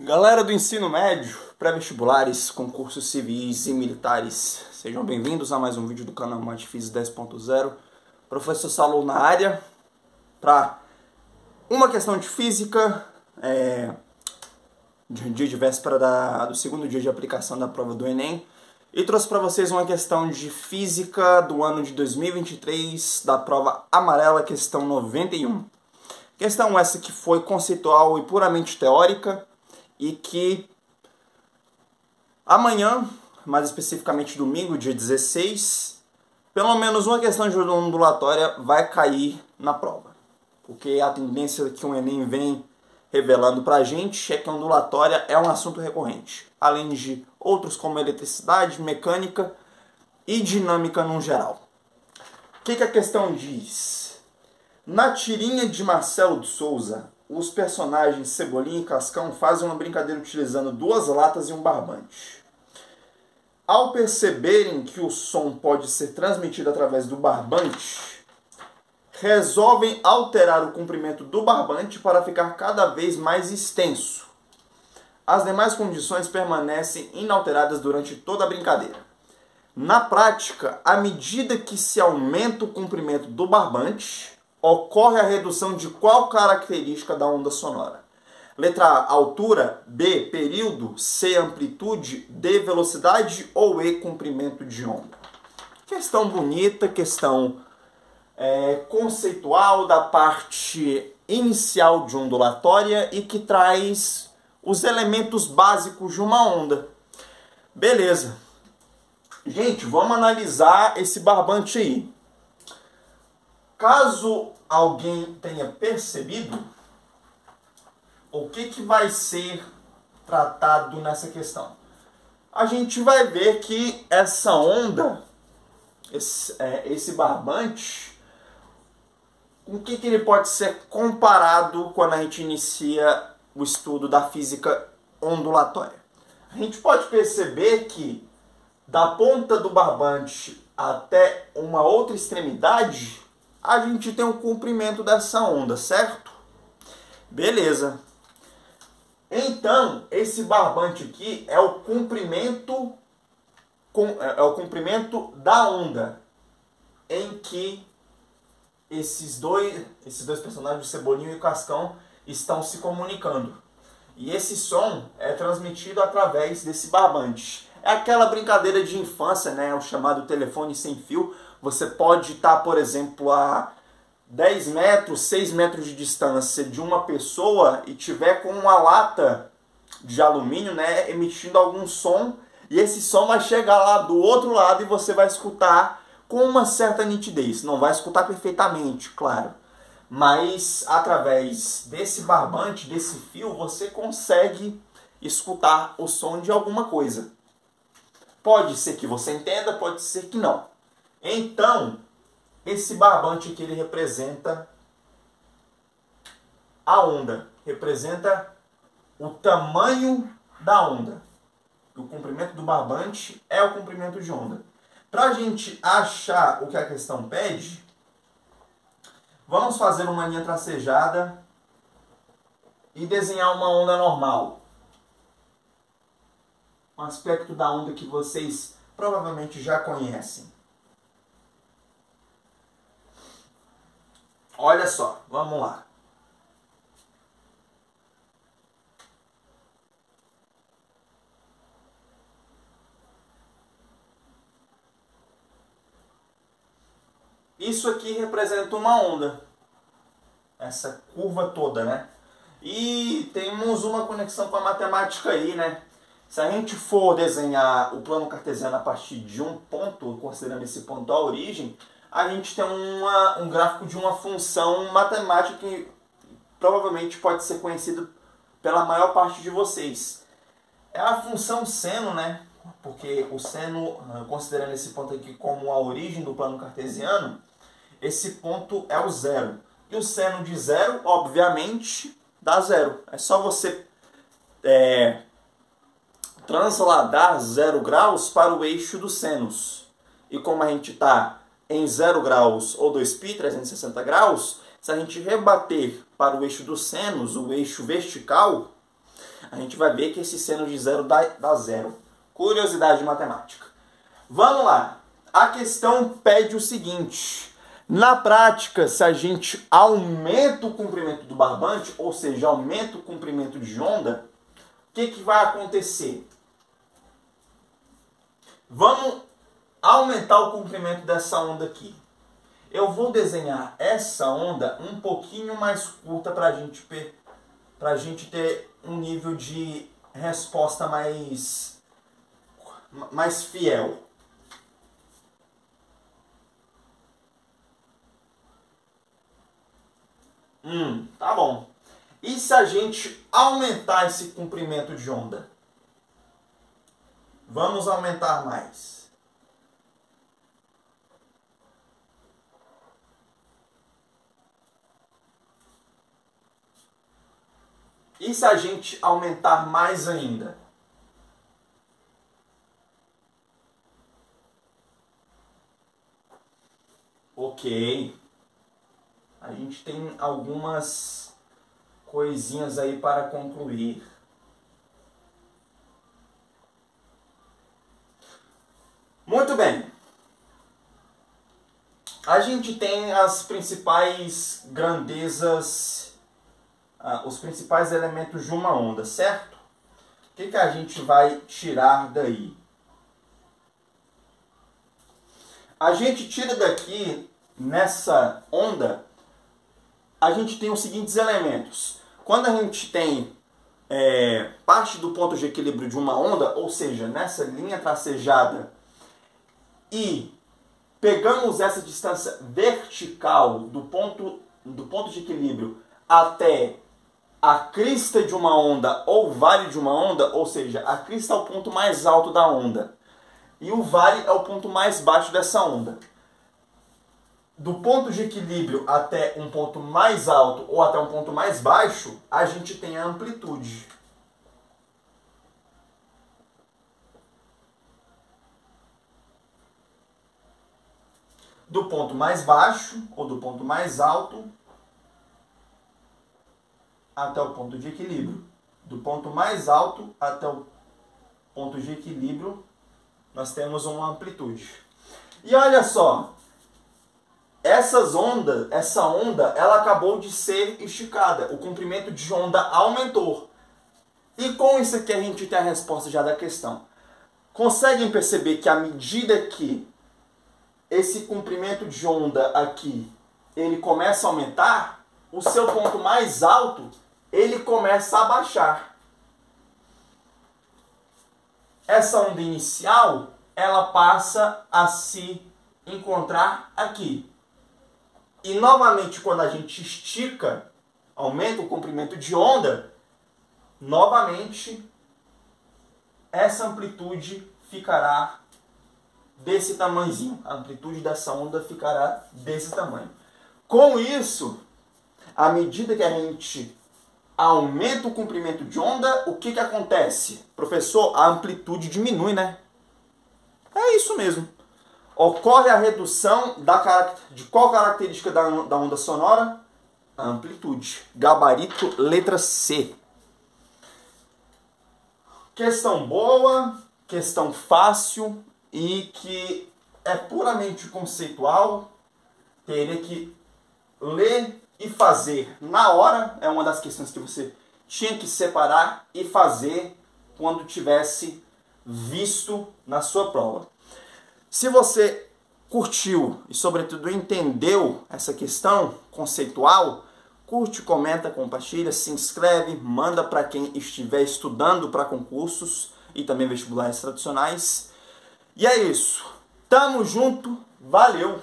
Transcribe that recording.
Galera do ensino médio, pré-vestibulares, concursos civis e militares, sejam bem-vindos a mais um vídeo do canal Matfísica 10.0. Professor Salou na área para uma questão de física, de dia de véspera do segundo dia de aplicação da prova do Enem, e trouxe para vocês uma questão de física do ano de 2023, da prova amarela, questão 91. Questão essa que foi conceitual e puramente teórica, e que amanhã, mais especificamente domingo, dia 16, pelo menos uma questão de ondulatória vai cair na prova. Porque a tendência que o Enem vem revelando pra gente é que a ondulatória é um assunto recorrente, além de outros como eletricidade, mecânica e dinâmica no geral. O que a questão diz? Na tirinha de Marcelo de Souza, os personagens Cebolinha e Cascão fazem uma brincadeira utilizando duas latas e um barbante. Ao perceberem que o som pode ser transmitido através do barbante, resolvem alterar o comprimento do barbante para ficar cada vez mais extenso. As demais condições permanecem inalteradas durante toda a brincadeira. Na prática, à medida que se aumenta o comprimento do barbante, ocorre a redução de qual característica da onda sonora? Letra A, altura, B, período, C, amplitude, D, velocidade ou E, comprimento de onda? Questão bonita, questão conceitual da parte inicial de ondulatória e que traz os elementos básicos de uma onda. Beleza. Gente, vamos analisar esse barbante aí. Caso alguém tenha percebido, o que vai ser tratado nessa questão? A gente vai ver que essa onda, esse barbante, com o que ele pode ser comparado quando a gente inicia o estudo da física ondulatória? A gente pode perceber que da ponta do barbante até uma outra extremidade, a gente tem o comprimento dessa onda, certo? Beleza. Então, esse barbante aqui é o comprimento da onda em que esses dois personagens, o Cebolinha e o Cascão, estão se comunicando. E esse som é transmitido através desse barbante. É aquela brincadeira de infância, né? O chamado telefone sem fio. Você pode estar, por exemplo, a 10 metros, 6 metros de distância de uma pessoa e tiver com uma lata de alumínio, né, emitindo algum som, e esse som vai chegar lá do outro lado e você vai escutar com uma certa nitidez. Não vai escutar perfeitamente, claro, mas através desse barbante, desse fio, você consegue escutar o som de alguma coisa. Pode ser que você entenda, pode ser que não. Então, esse barbante aqui, ele representa a onda, representa o tamanho da onda. O comprimento do barbante é o comprimento de onda. Para a gente achar o que a questão pede, vamos fazer uma linha tracejada e desenhar uma onda normal. Um aspecto da onda que vocês provavelmente já conhecem. Olha só, vamos lá. Isso aqui representa uma onda. Essa curva toda, né? E temos uma conexão com a matemática aí, né? Se a gente for desenhar o plano cartesiano a partir de um ponto, considerando esse ponto a origem, a gente tem um gráfico de uma função matemática que provavelmente pode ser conhecido pela maior parte de vocês. É a função seno, né? Porque o seno, considerando esse ponto aqui como a origem do plano cartesiano, esse ponto é o zero. E o seno de zero, obviamente, dá zero. É só você transladar 0 graus para o eixo dos senos. E como a gente está em 0 graus ou 2π, 360 graus, se a gente rebater para o eixo dos senos, o eixo vertical, A gente vai ver que esse seno de zero dá zero. Curiosidade matemática. Vamos lá. A questão pede o seguinte. Na prática, se a gente aumenta o comprimento do barbante, ou seja, aumenta o comprimento de onda, o que vai acontecer? Vamos aumentar o comprimento dessa onda aqui. Eu vou desenhar essa onda um pouquinho mais curta para a gente ter um nível de resposta mais fiel. Tá bom. E se a gente aumentar esse comprimento de onda? Vamos aumentar mais. E se a gente aumentar mais ainda? Ok. A gente tem algumas coisinhas aí para concluir. Muito bem. A gente tem as principais grandezas, os principais elementos de uma onda, certo? O que a gente vai tirar daí? A gente tira daqui, nessa onda, a gente tem os seguintes elementos. Quando a gente tem parte do ponto de equilíbrio de uma onda, ou seja, nessa linha tracejada, e pegamos essa distância vertical do ponto de equilíbrio até a crista de uma onda ou vale de uma onda, ou seja, a crista é o ponto mais alto da onda e o vale é o ponto mais baixo dessa onda. Do ponto de equilíbrio até um ponto mais alto ou até um ponto mais baixo, a gente tem a amplitude. Do ponto mais baixo ou do ponto mais alto até o ponto de equilíbrio. Do ponto mais alto até o ponto de equilíbrio, nós temos uma amplitude. E olha só, essa onda, ela acabou de ser esticada. O comprimento de onda aumentou. E com isso aqui a gente tem a resposta já da questão. Conseguem perceber que à medida que esse comprimento de onda aqui, ele começa a aumentar, o seu ponto mais alto, ele começa a baixar. Essa onda inicial, ela passa a se encontrar aqui. E novamente, quando a gente estica, aumenta o comprimento de onda, novamente, essa amplitude ficará desse tamanhozinho. A amplitude dessa onda ficará desse tamanho. Com isso, à medida que a gente aumenta o comprimento de onda, o que acontece? Professor, a amplitude diminui, né? É isso mesmo. Ocorre a redução de qual característica da onda sonora? A amplitude. Gabarito, letra C. Questão boa, questão fácil e que é puramente conceitual. Teria que ler e fazer na hora. É uma das questões que você tinha que separar e fazer quando tivesse visto na sua prova. Se você curtiu e, sobretudo, entendeu essa questão conceitual, curte, comenta, compartilha, se inscreve, manda para quem estiver estudando para concursos e também vestibulares tradicionais. E é isso. Tamo junto. Valeu!